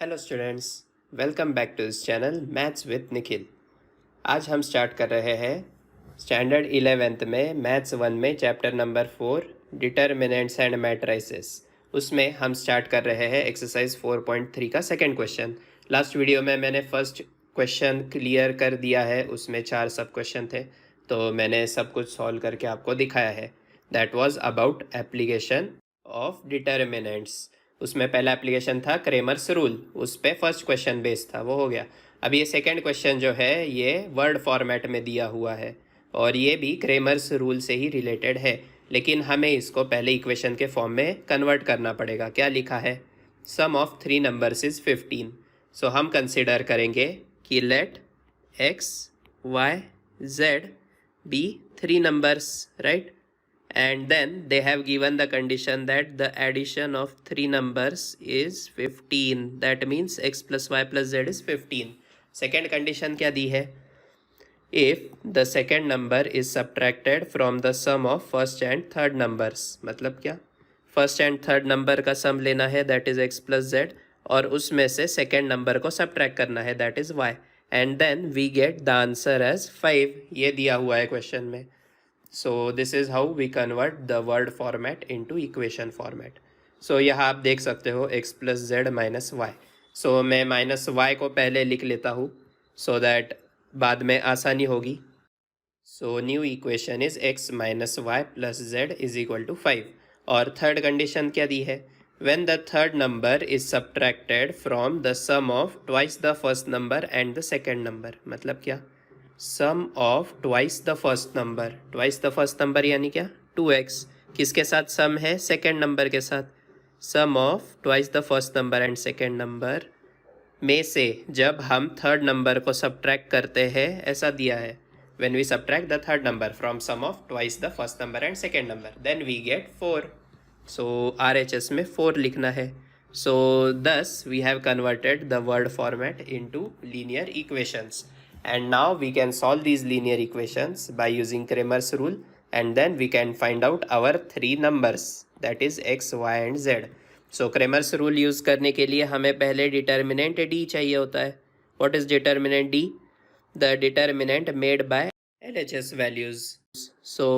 Hello students, welcome back to this channel maths with Nikhil. आज हम start कर रहे हैं स्टैंडर्ड 11th में मैथ्स 1 में chapter number 4 determinants and matrices. उसमें हम स्टार्ट कर रहे हैं एक्सरसाइज 4.3 का सेकंड क्वेश्चन। लास्ट वीडियो में मैंने फर्स्ट क्वेश्चन क्लियर कर दिया है, उसमें 4 सब क्वेश्चन थे, तो मैंने सब कुछ सॉल्व करके आपको दिखाया है। That was about application of determinants. उसमें पहला एप्लीकेशन था क्रेमर्स रूल, उस पर फर्स्ट क्वेश्चन बेस्ड था, वो हो गया। अब ये सेकंड क्वेश्चन जो है ये वर्ड फॉर्मेट में दिया हुआ है और ये भी क्रेमर्स रूल से ही रिलेटेड है, लेकिन हमें इसको पहले इक्वेशन के फॉर्म में कन्वर्ट करना पड़ेगा। क्या लिखा है? Sum of 3 numbers is 15। So हम कंसिडर करेंगे कि let x y z be 3 numbers, right? And then they have given the condition that the addition of 3 numbers is 15. That means x plus y plus z is 15. Second condition क्या दी है? If the second number is subtracted from the sum of first and third numbers. मतलब क्या? First and third number का सम लेना है, that is x plus z, और उसमें से सेकेंड नंबर को सब्ट्रैक्ट करना है, that is y, and then we get the answer as 5। ये दिया हुआ है क्वेश्चन में। So this is how we convert the word format into equation format. So यहाँ आप देख सकते हो x plus z minus y. So मैं minus y को पहले लिख लेता हूँ so that बाद में आसानी होगी। So new equation is x minus y plus z is equal to 5. और थर्ड कंडीशन क्या दी है? When the third number is subtracted from the sum of twice the first number and the second number. मतलब क्या? Sum of twice the first number. Twice the first number यानी क्या? 2x। किसके साथ सम है? Second number के साथ। Sum of twice the first number and second number में से जब हम थर्ड नंबर को सब्ट्रैक्ट करते हैं, ऐसा दिया है। When we subtract the third number from sum of twice the first number and second number, then we get 4। So RHS में 4 लिखना है। So this we have converted the word format into linear equations. And now we can solve these linear equations by using Cramer's rule, and then we can find out our 3 numbers, that is x, y and z. So Cramer's rule use करने के लिए हमें पहले determinant d चाहिए होता है. What is determinant d? The determinant made by LHS values. So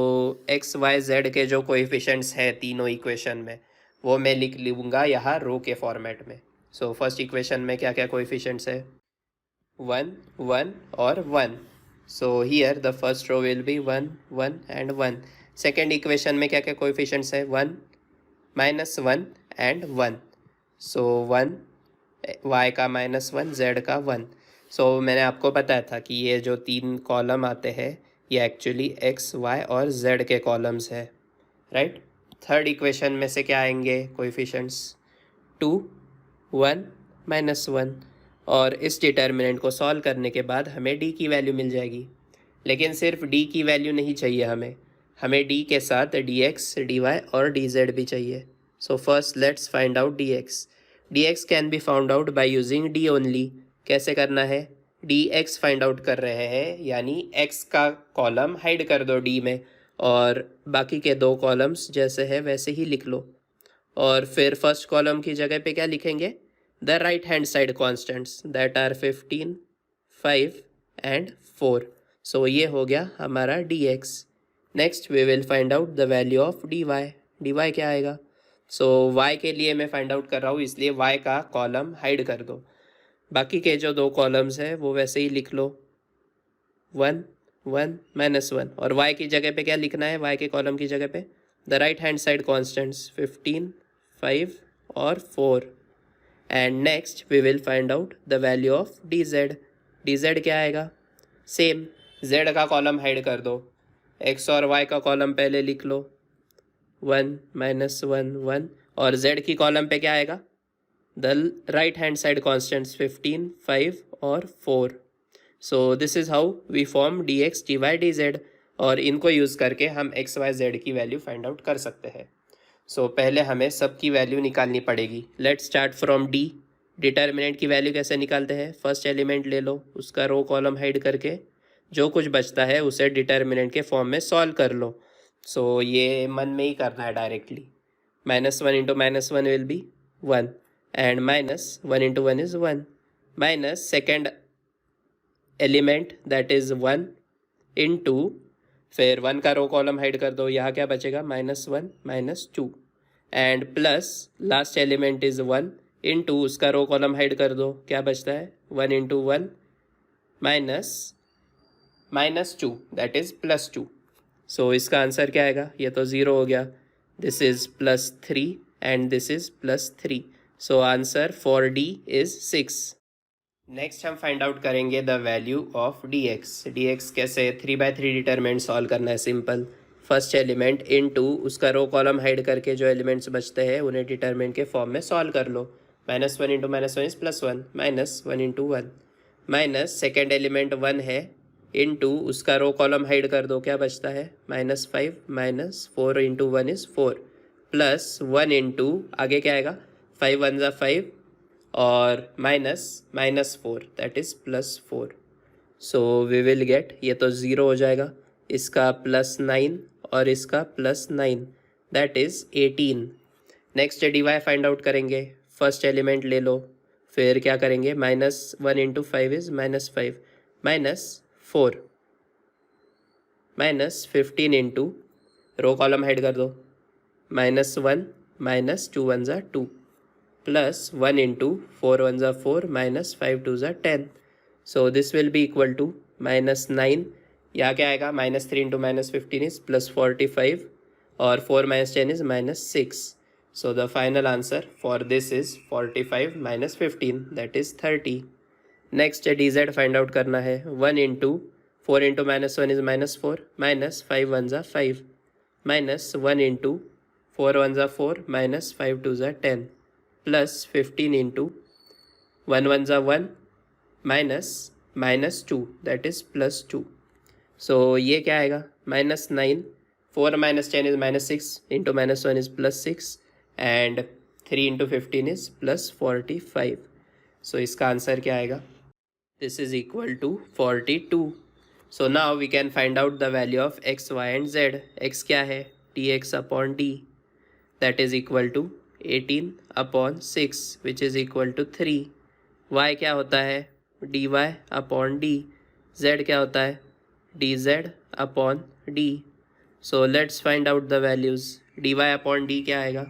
x, y, z के जो कोएफिशिएंट्स हैं तीनों इक्वेशन में, वो मैं लिख लूँगा यहाँ रो के फॉर्मेट में. So फर्स्ट इक्वेशन में क्या क्या कोएफिशिएंट्स है? 1, 1 और 1. So here the first row will be 1, 1 and 1. Second equation में क्या क्या कोएफिशिएंट्स है? 1, -1 and 1. So 1 y का -1, z का 1. So मैंने आपको बताया था कि ये जो 3 कॉलम आते हैं ये एक्चुअली x, y और z के कॉलम्स है, राइट? थर्ड इक्वेशन में से क्या आएंगे कोएफिशिएंट्स? 2, 1, -1. और इस डिटर्मिनेंट को सॉल्व करने के बाद हमें d की वैल्यू मिल जाएगी। लेकिन सिर्फ d की वैल्यू नहीं चाहिए हमें d के साथ dx, dy और dz भी चाहिए। So first let's find out dx. dx can be found out by using d only. कैसे करना है? dx फाइंड आउट कर रहे हैं, यानी x का कॉलम हाइड कर दो d में और बाकी के 2 कॉलम्स जैसे है वैसे ही लिख लो। और फिर फर्स्ट कॉलम की जगह पे क्या लिखेंगे? The right hand side constants that are 15, 5 and 4. So ये हो गया हमारा dx. Next we will find out the value of dy. dy क्या आएगा? So y के लिए मैं फाइंड आउट कर रहा हूँ, इसलिए y का कॉलम हाइड कर दो। बाकी के जो 2 कॉलम्स है वो वैसे ही लिख लो, 1, 1, -1। और y की जगह पे क्या लिखना है? y के कॉलम की जगह पे the right hand side constants 15, 5 और 4. And next we will find out the value of dz. dz क्या आएगा? सेम, z का कॉलम हाइड कर दो, x और y का कॉलम पहले लिख लो, 1, -1, 1, और z की कॉलम पे क्या आएगा? The right hand side constants 15, 5 और 4. So this is how we form dx, dy, dz, और इनको यूज़ करके हम x, y, z की वैल्यू फाइंड आउट कर सकते हैं। सो पहले हमें सब की वैल्यू निकालनी पड़ेगी। Let's start from d. Determinant की वैल्यू कैसे निकालते हैं? फर्स्ट एलिमेंट ले लो, उसका रो कॉलम हाइड करके जो कुछ बचता है उसे डिटर्मिनेंट के फॉर्म में सॉल्व कर लो। सो ये मन में ही करना है directly. -1 × -1 will be 1, and minus 1 into 1 is 1 minus second element that is 1 into फिर 1 का रो कॉलम हाइड कर दो, यहाँ क्या बचेगा -1 -2 and plus last element is 1 into उसका रो कॉलम हाइड कर दो, क्या बचता है 1 इंटू 1 -2 दैट इज़ +2. सो इसका आंसर क्या आएगा, ये तो 0 हो गया, this is +3 and this is +3. So answer for D is 6. Next हम फाइंड आउट करेंगे द वैल्यू ऑफ dx कैसे 3/3 डिटरमिनेंट सॉल्व करना है. सिंपल, फर्स्ट एलिमेंट इनटू उसका रो कॉलम हाइड करके जो एलिमेंट्स बचते हैं उन्हें डिटरमिनेंट के फॉर्म में सॉल्व कर लो. -1 into -1 is +1 -1 into 1 minus second element 1 है इंटू उसका रो कॉलम हाइड कर दो, क्या बचता है -5 -4 इंटू 1 इज़ 4 प्लस 1 इंटू आगे क्या आएगा 5 1 ज़ा 5 और -4 that is +4. So we will get, ये तो 0 हो जाएगा, इसका +9 और इसका +9 that is 18. Next dy find out करेंगे, फर्स्ट एलिमेंट ले लो, फिर क्या करेंगे -1 इंटू 5 इज़ -5 -4 -15 इंटू रो कॉलम हाइड कर दो -1 -2 1 ज़ा 2 plus 1 into 4 1 are 4 minus 5 2 are 10. So this will be equal to -9. यहाँ क्या आएगा -3 into -15 is +45 और 4 minus 10 is -6. So the final answer for this is 45 minus 15 that is 30. Next dz find out करना है. 1 into 4 into -1 is -4 minus 5 1 are 5 minus 1 into 4 1 are 4 minus 5 2 are 10 plus 15 into 1 1 ज़ा 1 minus -2 that is +2. सो ये क्या आएगा -9 4 minus 10 is -6 into -1 is +6 and 3 into 15 is +45. So इसका answer क्या आएगा, this is equal to 42. So now we can find out the value of x, y and z. x क्या है dx/d that is equal to 18/6 which is equal to 3. y क्या होता है dy/d. z क्या होता है dz/d. So let's find out the values. dy/d क्या आएगा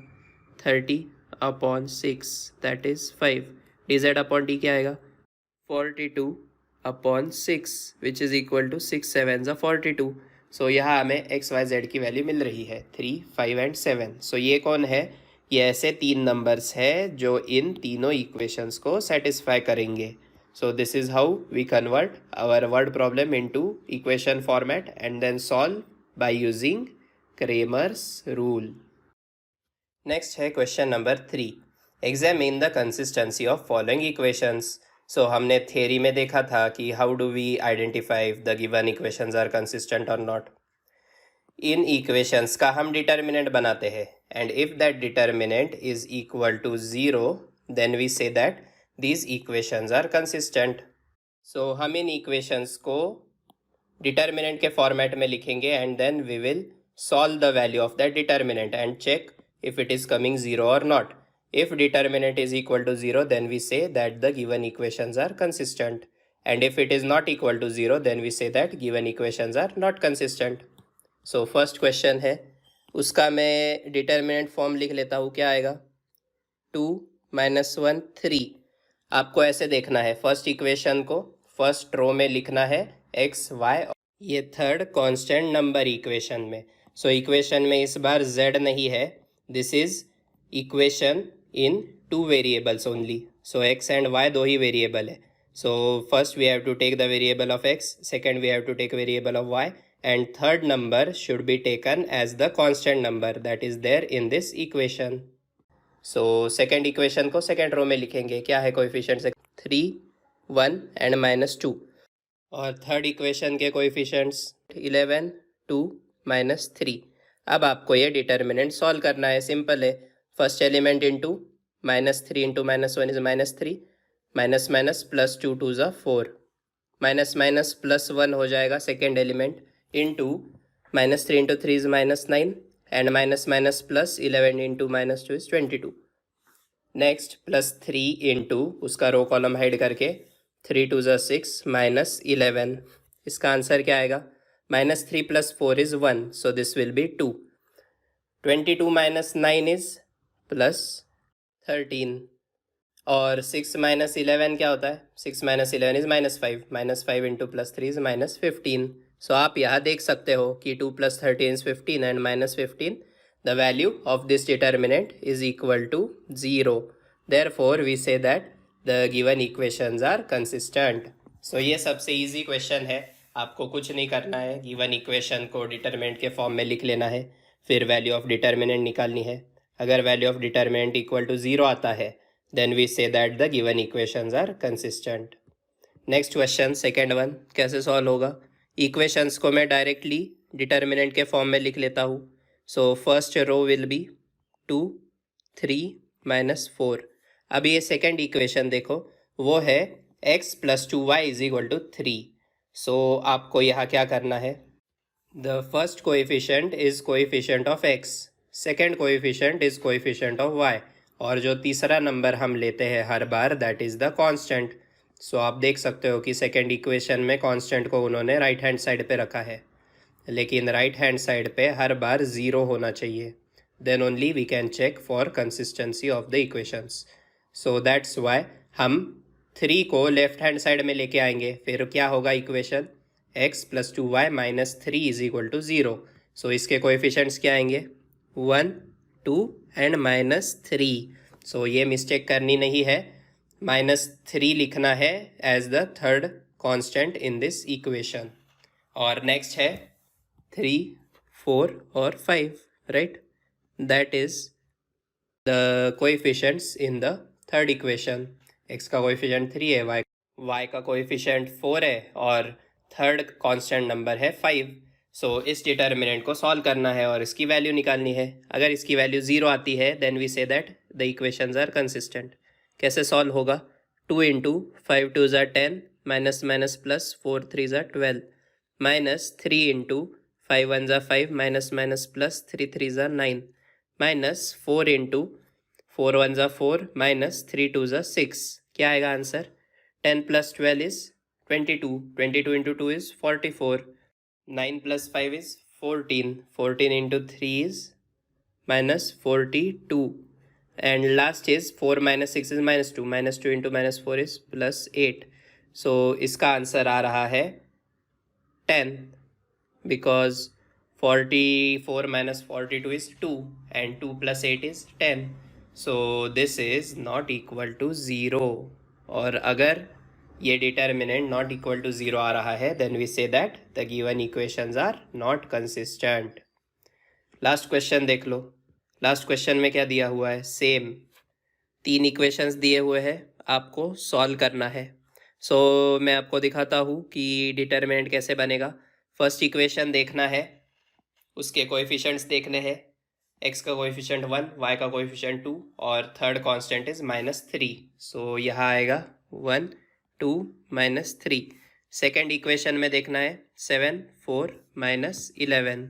30/6 दैट इज़ 5. dz/d क्या आएगा 42/6 विच इज़ इक्वल टू 6 7 ज़ा 42. सो यहाँ हमें x y z की वैल्यू मिल रही है 3 5 एंड 7. सो ये कौन है, ये ऐसे 3 नंबर्स है जो इन तीनों इक्वेशंस को सेटिस्फाई करेंगे. So this is how we convert our word problem into equation format and then solve by using Cramer's rule. Next है question number 3. Examine the consistency of following equations. So हमने theory में देखा था कि how do we identify the given equations are consistent और not. इन equations का हम डिटर्मिनेंट बनाते हैं and if that determinant is equal to 0 then we say that these equations are consistent. So हम इन equations को determinant के format में लिखेंगे and then we will solve the value of that determinant and check if it is coming 0 or not. If determinant is equal to 0 then we say that the given equations are consistent and if it is not equal to 0 then we say that given equations are not consistent. So first question है, उसका मैं determinant form लिख लेता हूँ, क्या आएगा 2 - 1 3. आपको ऐसे देखना है, फर्स्ट इक्वेशन को फर्स्ट रो में लिखना है x y, ये थर्ड कांस्टेंट नंबर इक्वेशन में. सो इक्वेशन में इस बार z नहीं है, this is equation in 2 variables only. So x and y दो ही वेरिएबल है. So first we have to take the variable of x, second we have to take variable of y and third number should be taken as the constant number that is there in this equation. So second equation को second row में लिखेंगे, क्या है coefficient से 3 1 and -2 और third equation के coefficients 11 2 -3. अब आपको ये डिटर्मिनेंट सॉल्व करना है, सिंपल है. First element into -3 into -1 is -3 minus +2 2 ज़ा 4 माइनस +1 हो जाएगा second element into -3 into 3 is -9 and minus plus 11 into -2 is 22. Next +3 into उसका रो कॉलम हाइड करके 3 2 ज़ा 6 -11। इसका आंसर क्या आएगा? -3 + 4 is 1, so this will be 2। 22 - 9 is +13। और 6 - 11 क्या होता है? 6 - 11 इज़ -5। -5 into +3 is -15। सो आप यहाँ देख सकते हो कि 2 + 13 is 15 and -15 the value of this determinant is equal to 0. Therefore, we say that the given equations are consistent. So ये सबसे easy question है। आपको कुछ नहीं करना है, given equation को determinant के फॉर्म में लिख लेना है, फिर value of determinant निकालनी है। अगर value of determinant equal to 0 आता है, then we say that the given equations are consistent. Next question second one कैसे सॉल्व होगा? इक्वेशंस को मैं डायरेक्टली डिटर्मिनेंट के फॉर्म में लिख लेता हूँ। So first row will be 2 3 -4। अब ये सेकेंड इक्वेशन देखो, वो है x + 2y = 3। सो आपको यहाँ क्या करना है? The first coefficient is coefficient of x, second coefficient is coefficient of y, और जो तीसरा नंबर हम लेते हैं हर बार दैट इज़ द कांस्टेंट। सो आप देख सकते हो कि सेकेंड इक्वेशन में कांस्टेंट को उन्होंने राइट हैंड साइड पे रखा है, लेकिन राइट हैंड साइड पे हर बार 0 होना चाहिए, then only we can check for consistency of the equations. So that's why हम 3 को लेफ्ट हैंड साइड में लेके आएंगे, फिर क्या होगा इक्वेशन? x + 2y - 3 = 0। सो इसके कोएफिशिएंट्स क्या आएंगे? 1 2 एंड -3। सो ये मिस्टेक करनी नहीं है, -3 लिखना है as the third constant in this equation. और नेक्स्ट है 3 4 और 5, right? That is the coefficients in the third equation. x का कोएफिशिएंट 3 है, y का कोएफिशिएंट 4 है, और थर्ड कांस्टेंट नंबर है 5। सो इस डिटर्मिनेंट को सॉल्व करना है और इसकी वैल्यू निकालनी है। अगर इसकी वैल्यू 0 आती है then we say that the equations are consistent. कैसे सॉल्व होगा? 2 इंटू 5 2 ज़ा 10 माइनस माइनस प्लस 4 3 ज़ा 12 माइनस 3 इंटू 5 1 ज़ा 5 माइनस माइनस प्लस 3 3 ज़ा 9 माइनस 4 इंटू 4 1 ज़ा 4 माइनस 3 2 ज़ा 6। क्या आएगा answer? 10 + 12 is 22। 22 into 2 is 44। 9 + 5 is 14. 14 into 3 is -42. And last is 4 - 6 is -2. -2 into -4 is +8. So इसका आंसर आ रहा है 10, because 44 - 42 is 2 and 2 + 8 is 10. So this is not equal to 0. और अगर ये डिटर्मिनेंट नॉट इक्वल टू 0 आ रहा है then we say that the given equations are not consistent. Last question देख लो। लास्ट क्वेश्चन में क्या दिया हुआ है? सेम 3 इक्वेशंस दिए हुए हैं, आपको सॉल्व करना है। सो मैं आपको दिखाता हूँ कि डिटर्मिनेंट कैसे बनेगा। फर्स्ट इक्वेशन देखना है, उसके कोएफिशिएंट्स देखने हैं। x का कोएफिशिएंट 1, y का कोएफिशिएंट 2, और थर्ड कांस्टेंट इज -3। सो यहाँ आएगा 1 2 -3। सेकेंड इक्वेशन में देखना है 7 4 -11,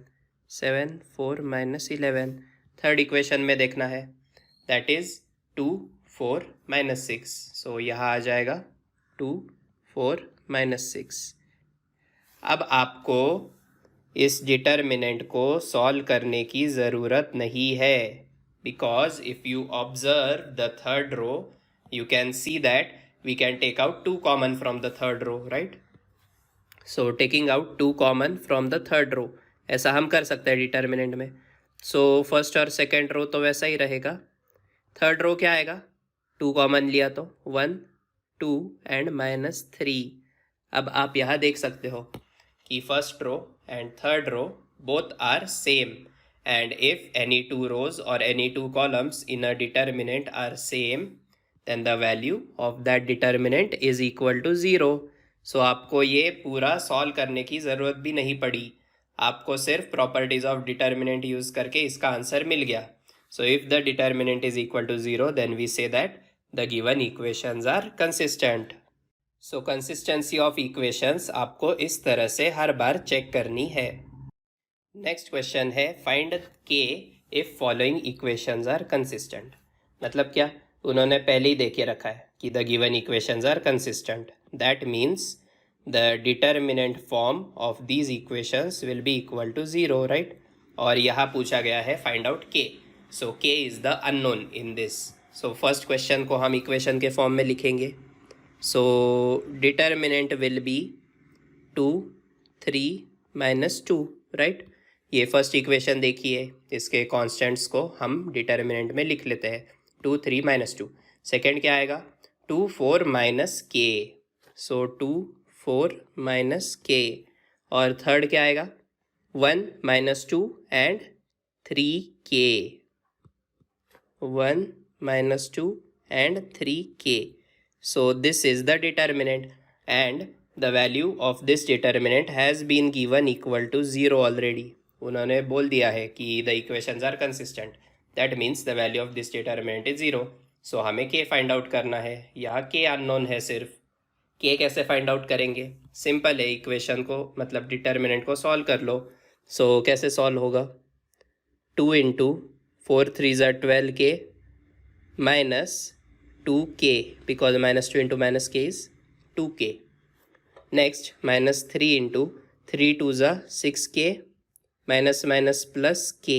7 4 -11। थर्ड इक्वेशन में देखना है दैट इज 2 4 -6। सो यहाँ आ जाएगा 2 4 -6। अब आपको इस डिटर्मिनेंट को सॉल्व करने की ज़रूरत नहीं है, because if you observe the third row you can see that we can take out 2 common from the third row, right? So taking out 2 common from the third row, ऐसा हम कर सकते हैं डिटर्मिनेंट में। सो फर्स्ट और second row तो वैसा ही रहेगा, थर्ड रो क्या आएगा? 2 कॉमन लिया तो 1 2 एंड -3। अब आप यहाँ देख सकते हो कि first row and third row both are same, and if any 2 rows or any 2 columns in a determinant are same, then the value of that determinant is equal to 0. So आपको ये पूरा सॉल्व करने की ज़रूरत भी नहीं पड़ी, आपको सिर्फ प्रॉपर्टीज ऑफ डिटर्मिनेंट यूज़ करके इसका आंसर मिल गया। So if the determinant is equal to 0 then we say that the given equations are consistent. So consistency of equations आपको इस तरह से हर बार चेक करनी है। नेक्स्ट क्वेश्चन है find k if following equations are consistent. मतलब क्या? उन्होंने पहले ही देखे रखा है कि the given equations are consistent. That means the determinant form of these equations will be equal to 0, right. और यहाँ पूछा गया है find out K. So K is the unknown in this. So first question को हम equation के form में लिखेंगे. So determinant will be 2, 3 minus 2, right. ये फर्स्ट इक्वेशन देखिए, इसके कॉन्स्टेंट्स को हम डिटर्मिनेंट में लिख लेते हैं. 2, 3 माइनस 2. सेकेंड क्या आएगा? 2, 4 माइनस के. सो 2, 4 माइनस के. और थर्ड क्या आएगा? 1 minus 2 and 3k. 1 minus 2 and 3k. So this is the determinant and the value of this determinant has been given equal to 0 already. उन्होंने बोल दिया है कि the equations are consistent. That means the value of this determinant is 0. So हमें k find out करना है. यहाँ k unknown है सिर्फ. k कैसे find out करेंगे? सिंपल है, इक्वेशन को मतलब डिटर्मिनेंट को सॉल्व कर लो. सो कैसे सॉल्व होगा? 2 इंटू 4 3 ज़ा 12k minus 2k, because minus 2 into minus k is 2k. Next, minus 3 into 3 2 ज़ा 6k minus minus plus k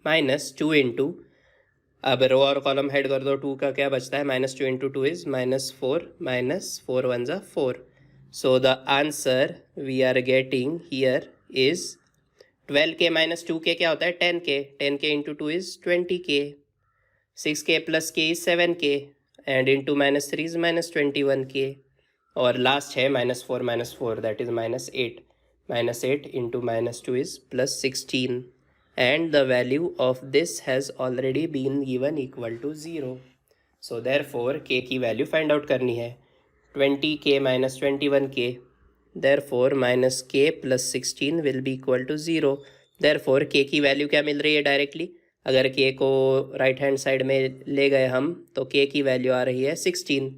minus 2 into, अब रो और कॉलम हेड कर दो. 2 का क्या बचता है? Minus 2 into 2 is minus 4 minus 4 1 ज़ा 4. So the answer we are getting here is 12k minus 2k क्या होता है? 10k. 10k into 2 is 20k. 6k plus k is 7k and into minus 3 is minus 21k. और last है minus 4 that is minus 8. Minus 8 into minus 2 is plus 16 and the value of this has already been given equal to 0. So therefore k की value find out करनी है. 20k minus 21k, therefore minus k plus 16 will be equal to 0. therefore k की value क्या मिल रही है directly? अगर k को right hand side में ले गए हम तो k की वैल्यू आ रही है 16.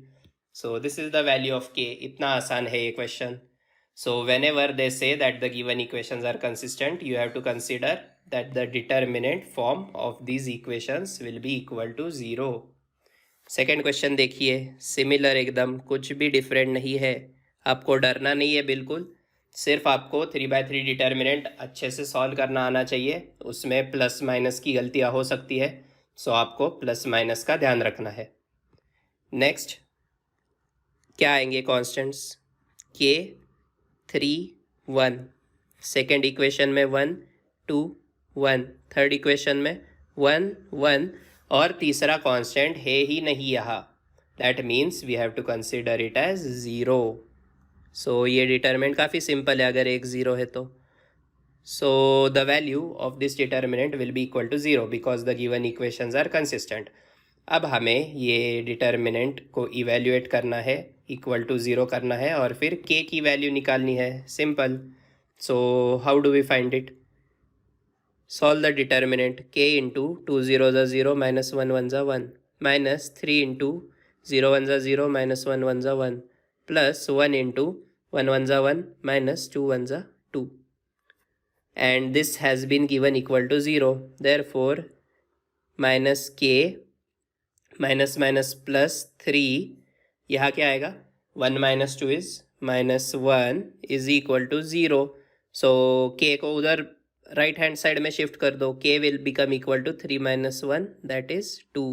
So this is the value of k. इतना आसान है ये question. So whenever they say that the given equations are consistent, you have to consider that the determinant form of these equations will be equal to 0. Second question देखिए, similar एकदम, कुछ भी different नहीं है. आपको डरना नहीं है बिल्कुल. सिर्फ आपको 3/3 डिटर्मिनेंट अच्छे से सॉल्व करना आना चाहिए. उसमें प्लस माइनस की गलतियाँ हो सकती है, सो आपको प्लस माइनस का ध्यान रखना है. नेक्स्ट क्या आएंगे कॉन्स्टेंट्स? के 3 1. सेकेंड इक्वेशन में 1 2 1. थर्ड इक्वेशन में 1 1. और तीसरा कांस्टेंट है ही नहीं यहाँ. That means we have to consider it as 0. So ये डिटर्मिनेंट काफ़ी सिंपल है अगर एक 0 है तो. So the value of this determinant will be equal to 0 because the given equations are consistent. अब हमें ये डिटर्मिनेंट को इवेल्युएट करना है, इक्वल टू 0 करना है और फिर k की वैल्यू निकालनी है. Simple. So how do we find it? Solve the determinant. k into 2 0 ज़ा 0 माइनस 1 1 ज़ा 1 माइनस 3 इंटू 0 1 ज़ा 0 माइनस 1 1 ज़ा 1 प्लस 1 इंटू 1 1 ज़ा 1 माइनस 2 1 ज़ा 2. And this has been given equal to 0. Therefore minus k minus minus plus 3, यहाँ क्या आएगा? 1 minus 2 is minus 1 is equal to 0. So k को उधर राइट हैंड साइड में शिफ्ट कर दो. k will become equal to 3 minus 1 that is 2.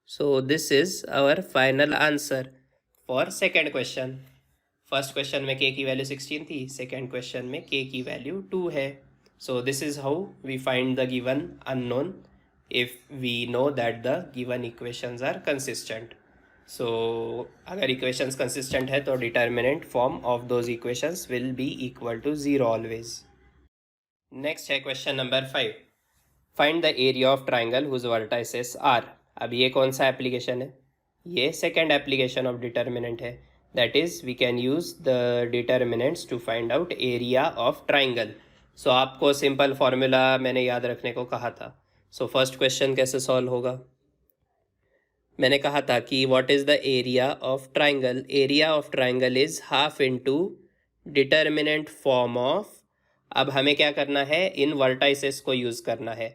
So this is our final answer for second question. First question में k की वैल्यू 16 थी, second question में k की वैल्यू 2 है. So this is how we find the given unknown if we know that the given equations are consistent. So अगर equations consistent है तो determinant form of those equations will be equal to 0 always. Next है question number 5. Find the area of triangle whose vertices are. अब ये कौन सा application है? ये second application of determinant है. That is we can use the determinants to find out area of triangle. So आपको simple formula मैंने याद रखने को कहा था. सो फर्स्ट क्वेश्चन कैसे सॉल्व होगा? मैंने कहा था कि what is the area of triangle. Area of triangle is half into determinant form of. अब हमें क्या करना है? इन वर्टाइसेस को यूज़ करना है.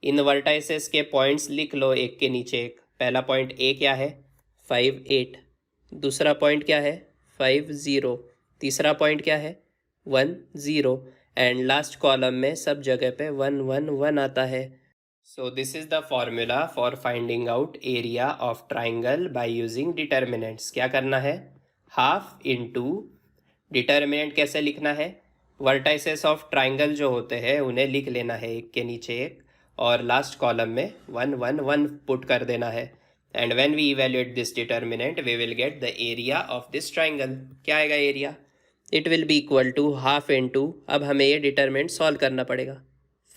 इन वर्टाइसेस के पॉइंट्स लिख लो एक के नीचे एक. पहला पॉइंट ए क्या है 5 8, दूसरा पॉइंट क्या है 5 0, तीसरा पॉइंट क्या है 1 0 एंड लास्ट कॉलम में सब जगह पे 1 1 1 आता है. So this is the formula for finding out area of triangle by using determinants. क्या करना है हाफ इंटू डिटर्मिनेंट कैसे लिखना है वर्टाइसेस ऑफ ट्राइंगल जो होते हैं उन्हें लिख लेना है एक के नीचे एक और लास्ट कॉलम में 1 1 1 पुट कर देना है and when we evaluate this determinant we will get the area of this triangle. क्या आएगा area it will be equal to half into अब हमें ये डिटर्मिनेंट सॉल्व करना पड़ेगा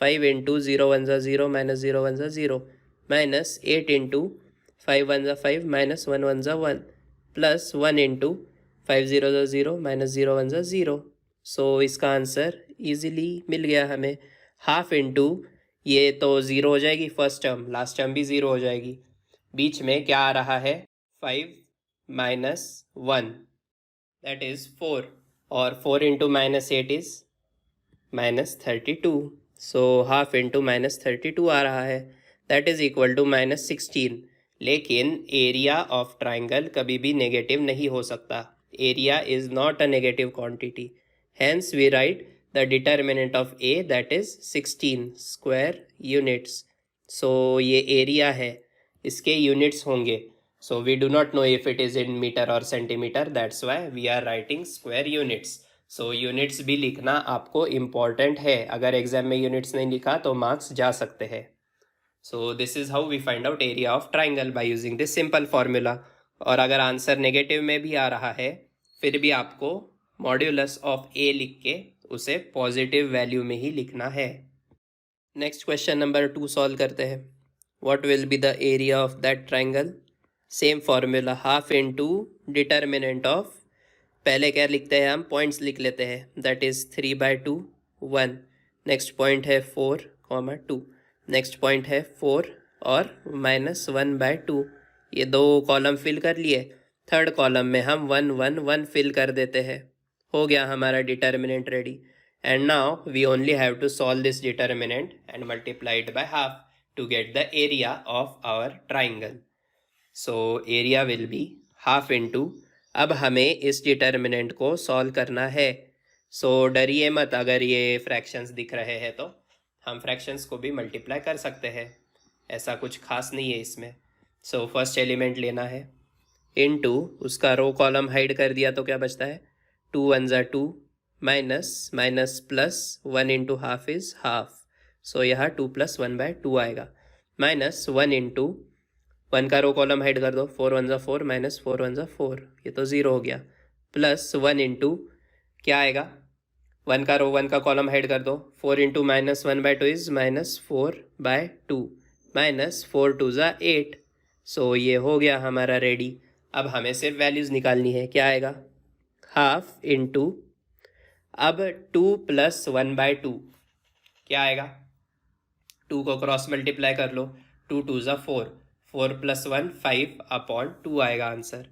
5 into 0 1 0 minus 0 1 0 minus 8 into 5 1 5 minus 1 1 1 plus 1 into 5 0 0 minus 0 1 0. So इसका answer easily मिल गया हमें हाफ इंटू ये तो ज़ीरो हो जाएगी फर्स्ट टर्म लास्ट टर्म भी ज़ीरो हो जाएगी बीच में क्या आ रहा है 5 माइनस 1 दैट इज़ 4 और 4 into minus 8 is minus 32. So half into minus 32 आ रहा है that is equal to minus 16. लेकिन एरिया ऑफ ट्राइंगल कभी भी नेगेटिव नहीं हो सकता. Area is not a negative quantity. Hence we write the determinant of A that is 16 square units. So ये एरिया है इसके यूनिट्स होंगे. So we do not know if it is in metre और centimetre that's why we are writing square units. So units भी लिखना आपको important है. अगर एग्जाम में यूनिट्स नहीं लिखा तो मार्क्स जा सकते हैं. So this is how we find out area of triangle by using this simple formula. और अगर आंसर नेगेटिव में भी आ रहा है फिर भी आपको मॉड्यूलस ऑफ ए लिख के उसे पॉजिटिव वैल्यू में ही लिखना है. नेक्स्ट क्वेश्चन नंबर 2 सॉल्व करते हैं. What will be the area of that triangle. Same formula half into determinant of पहले क्या लिखते हैं हम पॉइंट्स लिख लेते हैं दैट इज़ 3/2 1. नेक्स्ट पॉइंट है 4 2. नेक्स्ट पॉइंट है 4 और माइनस 1/2. ये दो कॉलम फिल कर लिए. थर्ड कॉलम में हम 1 1 1 फिल कर देते हैं. हो गया हमारा determinant ready. And now we only have to solve this determinant and multiply it by half to get the area of our triangle. So area will be half into अब हमें इस डिटर्मिनेंट को सॉल्व करना है. सो डरिए मत अगर ये फ्रैक्शंस दिख रहे हैं तो हम फ्रैक्शंस को भी मल्टीप्लाई कर सकते हैं. ऐसा कुछ खास नहीं है इसमें. सो फर्स्ट एलिमेंट लेना है इनटू उसका रो कॉलम हाइड कर दिया तो क्या बचता है 2 1 2 minus minus plus 1 into half is half. So यहाँ 2 + 1/2 आएगा माइनस 1 इंटू 1 का रो कॉलम हाइड कर दो 4 1 4 माइनस 4 1 4 ये तो 0 हो गया प्लस 1 इंटू क्या आएगा 1 का रो 1 का कॉलम हाइड कर दो 4 into minus 1/2 is minus 4/2 minus 4 2 8. सो ये हो गया हमारा रेडी. अब हमें सिर्फ वैल्यूज़ निकालनी है. क्या आएगा हाफ इंटू अब 2 + 1/2 क्या आएगा 2 को क्रॉस मल्टीप्लाई कर लो 2 2 4 4 + 1 5/2 आएगा आंसर.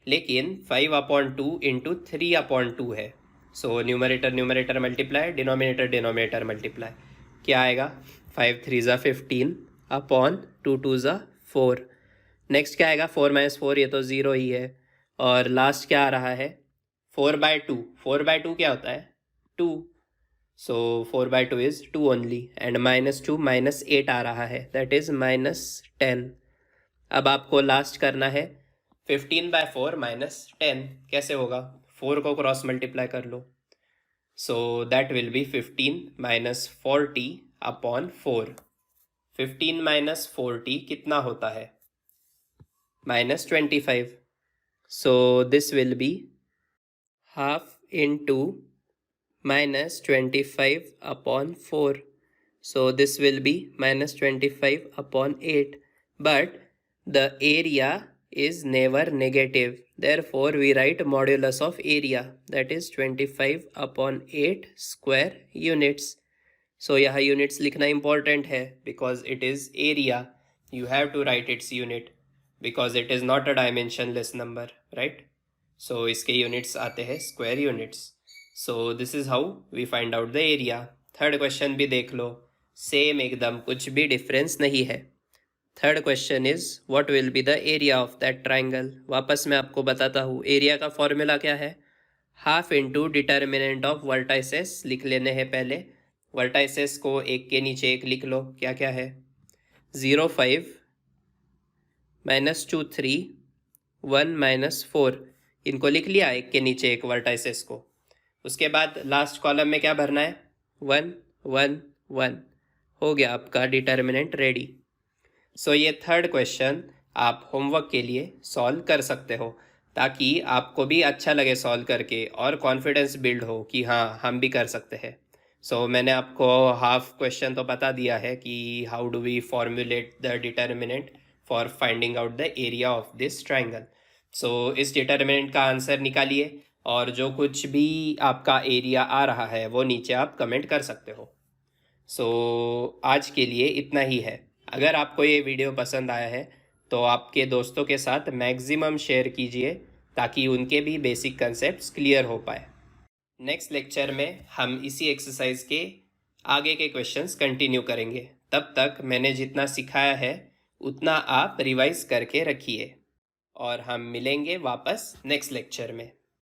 लेकिन 5/2 इंटू 3/2 है. So numerator numerator multiply denominator denominator multiply. क्या आएगा 5 3 15/2 2 4. नेक्स्ट क्या आएगा 4 - 4 ये तो 0 ही है. और लास्ट क्या आ रहा है 4/2. 4/2 क्या होता है 2. सो 4/2 इज़ 2 ओनली एंड -2 -8 आ रहा है दैट इज़ -10. अब आपको लास्ट करना है 15/4 -10 कैसे होगा 4 को क्रॉस मल्टीप्लाई कर लो. So that will be 15 - 40/4. 15 - 40 कितना होता है -25. So this will be half into -25/4. So this will be -25/8. But the area is never negative. Therefore, we write modulus of area that is 25/8 square units. So यहाँ units लिखना important है because it is area. You have to write its unit because it is not a dimensionless number, right? So इसके units आते हैं square units. So this is how we find out the area. Third question भी देख लो. Same एकदम कुछ भी difference नहीं है. Third question is what will be the area of that triangle. वापस मैं आपको बताता हूँ, एरिया का फॉर्मूला क्या है, half into determinant of vertices लिख लेने हैं पहले। वर्टाइसेस को एक के नीचे एक लिख लो, क्या क्या है, 0 5 -2 3 1 -4, इनको लिख लिया एक के नीचे एक वर्टाइसेस को। उसके बाद लास्ट कॉलम में क्या भरना है, 1 1 1, हो गया आपका डिटर्मिनेंट रेडी। सो ये थर्ड क्वेश्चन आप होमवर्क के लिए सॉल्व कर सकते हो, ताकि आपको भी अच्छा लगे सॉल्व करके और कॉन्फिडेंस बिल्ड हो कि हाँ हम भी कर सकते हैं। सो मैंने आपको हाफ क्वेश्चन तो बता दिया है कि how do we formulate the determinant for finding out the area of this triangle. So इस डिटर्मिनेंट का आंसर निकालिए और जो कुछ भी आपका एरिया आ रहा है वो नीचे आप कमेंट कर सकते हो। सो आज के लिए इतना ही है। अगर आपको ये वीडियो पसंद आया है तो आपके दोस्तों के साथ मैक्सिमम शेयर कीजिए, ताकि उनके भी बेसिक कंसेप्ट्स क्लियर हो पाए। नेक्स्ट लेक्चर में हम इसी एक्सरसाइज के आगे के क्वेश्चंस कंटिन्यू करेंगे। तब तक मैंने जितना सिखाया है उतना आप रिवाइज करके रखिए और हम मिलेंगे वापस नेक्स्ट लेक्चर में।